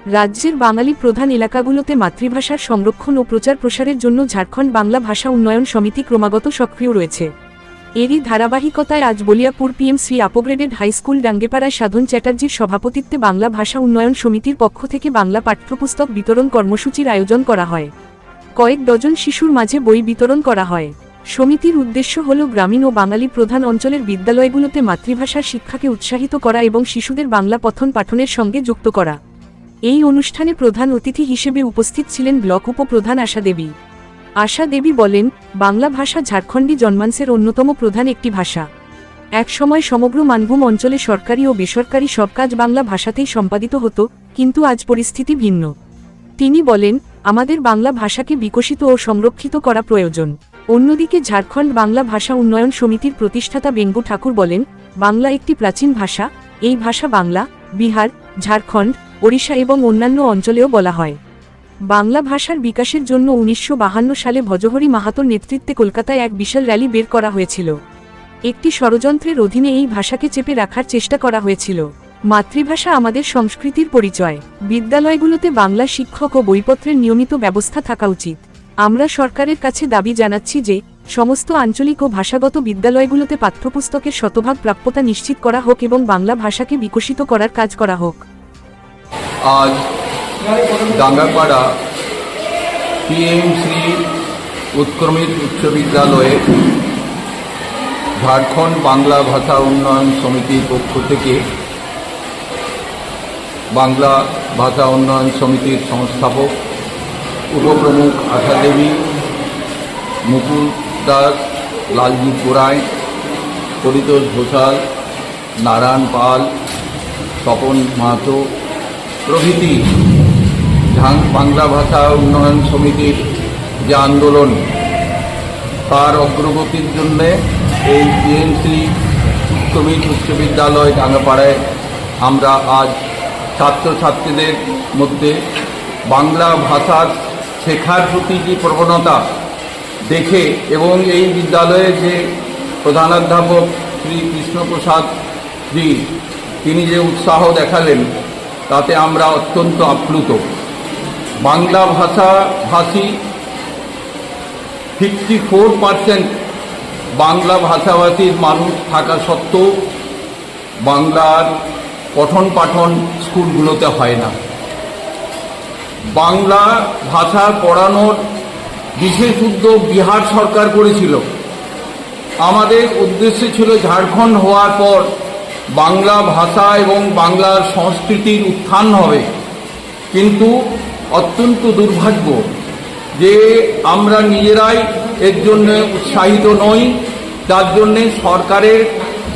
রাজ্যের বাঙালি প্রধান এলাকাগুলোতে মাতৃভাষার সংরক্ষণ ও প্রচার প্রসারের জন্য ঝাড়খণ্ড বাংলা ভাষা উন্নয়ন সমিতি ক্রমাগত সক্রিয় রয়েছে। এরই ধারাবাহিকতায় আজ বলিয়াপুর পিএমসি আপগ্রেডেড হাইস্কুল ডাঙ্গেপাড়ায় সাধন চ্যাটার্জির সভাপতিত্বে বাংলা ভাষা উন্নয়ন সমিতির পক্ষ থেকে বাংলা পাঠ্যপুস্তক বিতরণ কর্মসূচির আয়োজন করা হয়। কয়েক ডজন শিশুর মাঝে বই বিতরণ করা হয়। সমিতির উদ্দেশ্য হল গ্রামীণ ও বাঙালি প্রধান অঞ্চলের বিদ্যালয়গুলোতে মাতৃভাষার শিক্ষাকে উৎসাহিত করা এবং শিশুদের বাংলা পঠন পাঠনের সঙ্গে যুক্ত করা। এই অনুষ্ঠানে প্রধান অতিথি হিসেবে উপস্থিত ছিলেন ব্লক উপপ্রধান আশা দেবী। আশা দেবী বলেন, বাংলা ভাষা ঝাড়খণ্ডী জন্মাংশের অন্যতম প্রধান একটি ভাষা। এক সময় সমগ্র মানভূম অঞ্চলে সরকারি ও বেসরকারি সব কাজ বাংলা ভাষাতেই সম্পাদিত হতো, কিন্তু আজ পরিস্থিতি ভিন্ন। তিনি বলেন, আমাদের বাংলা ভাষাকে বিকশিত ও সংরক্ষিত করা প্রয়োজন। অন্যদিকে ঝাড়খণ্ড বাংলা ভাষা উন্নয়ন সমিতির প্রতিষ্ঠাতা বেঙ্গু ঠাকুর বলেন, বাংলা একটি প্রাচীন ভাষা। এই ভাষা বাংলা, বিহার, ঝাড়খণ্ড, ওড়িশা এবং অন্যান্য অঞ্চলেও বলা হয়। বাংলা ভাষার বিকাশের জন্য 1952 সালে ভজহরি মাহাতোর নেতৃত্বে কলকাতায় এক বিশাল র্যালি বের করা হয়েছিল। একটি ষড়যন্ত্রের অধীনে এই ভাষাকে চেপে রাখার চেষ্টা করা হয়েছিল। মাতৃভাষা আমাদের সংস্কৃতির পরিচয়। বিদ্যালয়গুলোতে বাংলা শিক্ষক ও বইপত্রের নিয়মিত ব্যবস্থা থাকা উচিত। আমরা সরকারের কাছে দাবি জানাচ্ছি যে, সমস্ত আঞ্চলিক ও ভাষাগত বিদ্যালয়গুলোতে পাঠ্যপুস্তকের শতভাগ প্রাপ্যতা নিশ্চিত করা হোক এবং বাংলা ভাষাকে বিকশিত করার কাজ করা হোক। আজ ডাঙ্গাপাড়া পিএমসি উৎক্রমিত উচ্চ বিদ্যালয়ে ঝাড়খণ্ড বাংলা ভাষা উন্নয়ন সমিতির পক্ষ থেকে বাংলা ভাষা উন্নয়ন সমিতির সংস্থাপক উপপ্রমুখ আশা দেবী, মুকুল দাস, লালজি পোড়াই, পরিতোষ ঘোষাল, নারায়ণ পাল, স্বপন মাহাতো প্রভৃতি বাংলা ভাষা উন্নয়ন সমিতির যে আন্দোলন, তার অগ্রগতির জন্যে এই পিএমসি উৎক্রমিত উচ্চ বিদ্যালয় ডাঙ্গাপাড়ায় আমরা আজ ছাত্রছাত্রীদের মধ্যে বাংলা ভাষার শেখার প্রতি যে প্রবণতা দেখে এবং এই বিদ্যালয়ের যে প্রধানাধ্যাপক শ্রী কৃষ্ণপ্রসাদ জি, তিনি যে উৎসাহ দেখালেন, তাতে আমরা অত্যন্ত আপ্লুত। বাংলা ভাষাভাষী 54% বাংলা ভাষাভাষীর মানুষ থাকা সত্ত্বেও বাংলার পঠন পাঠন স্কুলগুলোতে হয় না। বাংলা ভাষা পড়ানোর বিশেষ উদ্যোগ বিহার সরকার করেছিল। আমাদের উদ্দেশ্য ছিল ঝাড়খণ্ড হওয়ার পর বাংলা ভাষা এবং বাংলার সংস্কৃতির উত্থান হবে, কিন্তু অত্যন্ত দুর্ভাগ্য যে আমরা নিজেরাই এর জন্য উৎসাহিত নই। যার জন্যে সরকারের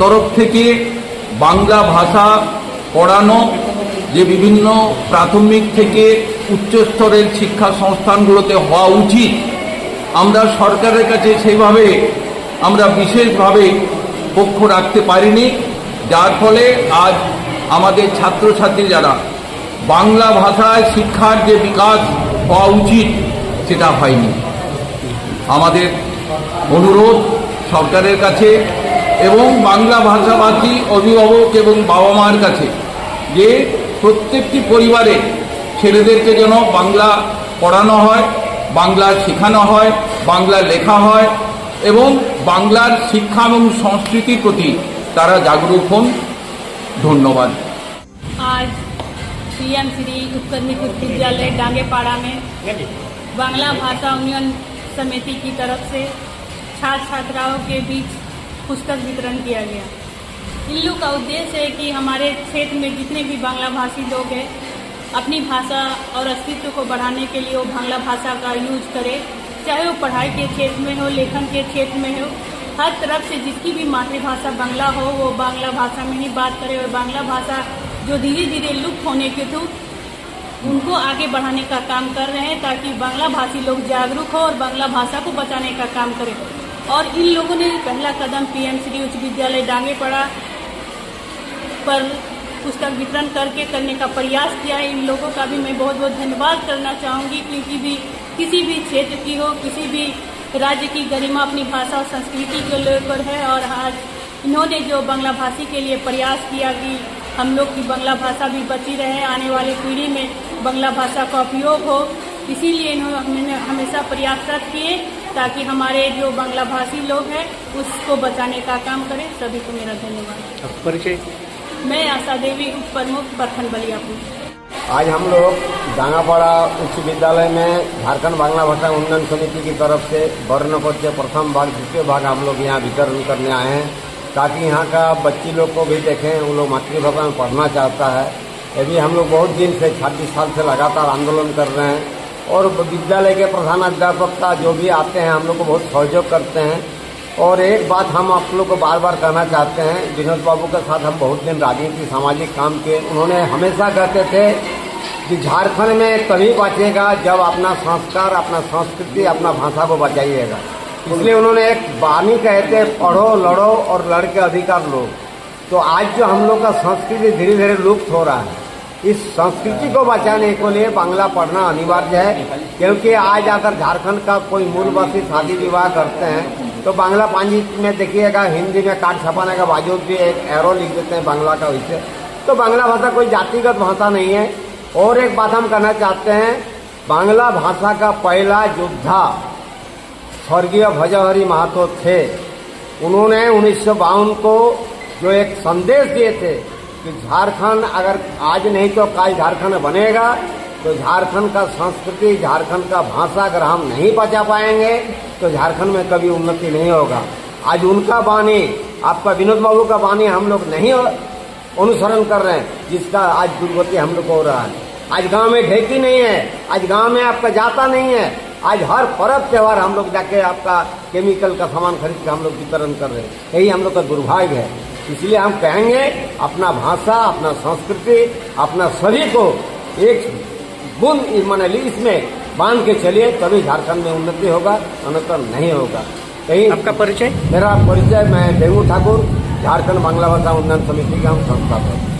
তরফ থেকে বাংলা ভাষা পড়ানো যে বিভিন্ন প্রাথমিক থেকে উচ্চস্তরের শিক্ষা সংস্থানগুলোতে হওয়া উচিত, আমরা সরকারের কাছে সেইভাবে আমরা বিশেষভাবে পক্ষ রাখতে পারিনি। যার ফলে আজ আমাদের ছাত্রছাত্রী যারা বাংলা ভাষায় শিক্ষার যে বিকাশ হওয়া উচিত সেটা হয়নি। আমাদের অনুরোধ সরকারের কাছে এবং বাংলা ভাষাভাষী অভিভাবক এবং বাবা মার কাছে যে প্রত্যেকটি পরিবারে ছেলেদেরকে যেন বাংলা পড়ানো হয়, বাংলা শেখানো হয়, বাংলা লেখা হয় এবং বাংলার শিক্ষা এবং সংস্কৃতির প্রতি তারা জাগরুক হন। ধন্যবাদ। आज पीएम श्री उत्क्रमित उच्च विद्यालय डांगेपाड़ा में बांग्ला भाषा उन्नयन समिति की तरफ से छात्र छात्राओं के बीच पुस्तक वितरण किया गया। इन लोग का उद्देश्य है कि हमारे क्षेत्र में जितने भी बांग्ला भाषी लोग हैं, अपनी भाषा और अस्तित्व को बढ़ाने के लिए वो बांग्ला भाषा का यूज करें, चाहे वो पढ़ाई के क्षेत्र में हो, लेखन के क्षेत्र में हो, हर तरफ से जिसकी भी मातृभाषा बांग्ला हो वो बांग्ला भाषा में ही बात करे और बांग्ला भाषा जो धीरे धीरे लुप्त होने के थी उनको आगे बढ़ाने का काम कर रहे हैं, ताकि बांग्ला भाषी लोग जागरूक हो और बांग्ला भाषा को बचाने का काम करें। और इन लोगों ने पहला कदम पीएम श्री उच्च विद्यालय डांगेपाड़ा पर पुस्तक वितरण करने का प्रयास किया है। इन लोगों का भी मैं बहुत बहुत धन्यवाद करना चाहूँगी, क्योंकि भी किसी भी क्षेत्र की हो, किसी भी राज्य की गरिमा अपनी भाषा और संस्कृति को लेकर है। और आज इन्होंने जो बांग्ला भाषी के लिए प्रयास किया कि हम लोग की बांग्ला भाषा भी बची रहे, आने वाली पीढ़ी में बांग्ला भाषा का उपयोग हो, इसीलिए इन्होंने हमेशा प्रयासरत किए ताकि हमारे जो बांग्ला भाषी लोग हैं उसको बचाने का काम करें। सभी को मेरा धन्यवाद। परिचय। मैं आशा देवी, उप प्रमुख प्रखंड बलियापुर। आज हम लोग डांगापाड़ा उच्च विद्यालय में झारखंड बांग्ला भाषा उन्नयन समिति की तरफ से वर्णपद के प्रथम भाग द्वितीय भाग हम लोग यहाँ वितरण करने आए हैं ताकि यहाँ का बच्ची लोग को भी देखें। वो लोग मातृभाषा में पढ़ना चाहता है। ये भी हम लोग बहुत दिन से 26 साल से लगातार आंदोलन कर रहे हैं और विद्यालय के प्रधानाध्यापक का जो भी आते हैं हम लोग को बहुत सहयोग करते हैं। और एक बात हम आप लोग को बार बार कहना चाहते हैं, विनोद बाबू के साथ हम बहुत दिन राजनीति सामाजिक काम किए। उन्होंने हमेशा कहते थे कि झारखंड में तभी बचेगा जब अपना संस्कार, अपना संस्कृति, अपना भाषा को बचाइएगा। इसलिए उन्होंने एक वाणी कहते, पढ़ो लड़ो और लड़ के अधिकार लो। तो आज जो हम लोग का संस्कृति धीरे धीरे लुप्त हो रहा है, इस संस्कृति को बचाने के लिए बांग्ला पढ़ना अनिवार्य है। क्योंकि आज अगर झारखंड का कोई मूलवासी शादी विवाह करते हैं तो बांग्ला पांजी में देखिएगा, हिंदी में कार्ड छपाने का बावजूद भी एक एरो लिख देते हैं बांग्ला का वैसे। तो बांग्ला भाषा कोई जातिगत भाषा नहीं है। और एक बात हम कहना चाहते हैं, बांग्ला भाषा का पहला योद्धा स्वर्गीय भजहरी महतो थे। उन्होंने 1952 को जो एक संदेश दिए थे कि झारखंड अगर आज नहीं तो कल झारखंड बनेगा, तो झारखंड का संस्कृति, झारखंड का भाषा अगर हम नहीं बचा पाएंगे तो झारखंड में कभी उन्नति नहीं होगा। आज उनका वाणी, आपका विनोद बाबू का वाणी हम लोग नहीं अनुसरण कर रहे हैं, जिसका आज दुर्गति हम लोग को हो रहा है। आज गांव में ढेकी नहीं है, आज गांव में आपका जाता नहीं है। आज हर पर्व त्योहार हम लोग जाके आपका केमिकल का सामान खरीद के हम लोग वितरण कर रहे हैं। यही हम लोग का दुर्भाग्य है। इसलिए हम कहेंगे अपना भाषा, अपना संस्कृति, अपना सभी को एक बूंद माने इसमें बांध के चलिए, तभी झारखंड में उन्नति होगा, अन्यथा नहीं होगा। कहीं आपका परिचय? मेरा परिचय, मैं डेंगू ठाकुर, झारखंड बांग्ला भाषा उन्नयन समिति का हम संस्थापक।